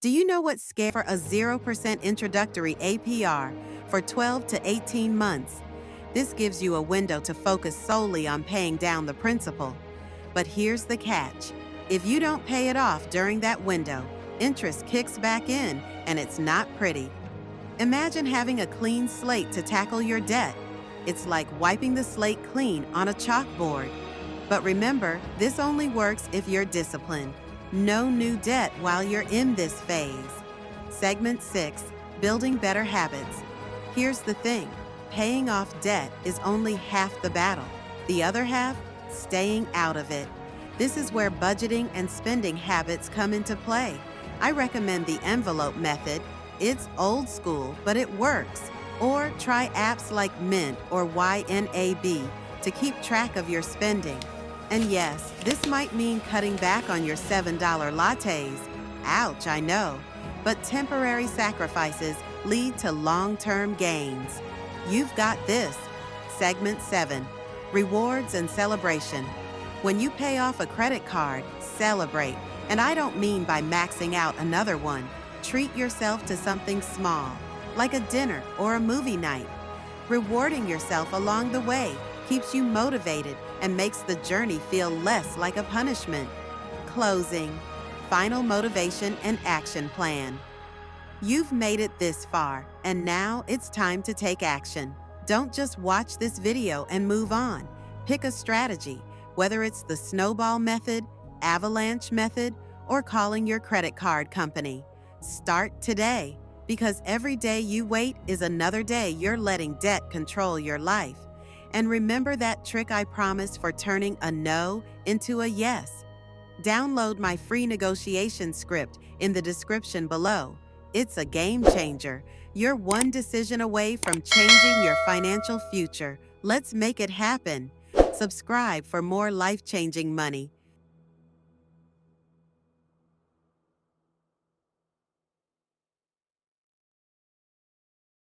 Do you know what's scary for a 0% introductory APR for 12 to 18 months? This gives you a window to focus solely on paying down the principal. But here's the catch. If you don't pay it off during that window, interest kicks back in and it's not pretty. Imagine having a clean slate to tackle your debt. It's like wiping the slate clean on a chalkboard. But remember, this only works if you're disciplined. No new debt while you're in this phase. Segment 6, Building Better Habits. Here's the thing, paying off debt is only half the battle. The other half, staying out of it. This is where budgeting and spending habits come into play. I recommend the envelope method. It's old school, but it works. Or try apps like Mint or YNAB to keep track of your spending. And yes, this might mean cutting back on your $7 lattes. Ouch, I know. But temporary sacrifices lead to long-term gains. You've got this. Segment 7, Rewards and Celebration. When you pay off a credit card, celebrate. And I don't mean by maxing out another one. Treat yourself to something small, like a dinner or a movie night. Rewarding yourself along the way keeps you motivated and makes the journey feel less like a punishment. Closing, final motivation and action plan. You've made it this far, and now it's time to take action. Don't just watch this video and move on. Pick a strategy, whether it's the Snowball Method, Avalanche Method, or calling your credit card company. Start today, because every day you wait is another day you're letting debt control your life. And remember that trick I promised for turning a no into a yes. Download my free negotiation script in the description below. It's a game changer. You're one decision away from changing your financial future. Let's make it happen. Subscribe for more life-changing money.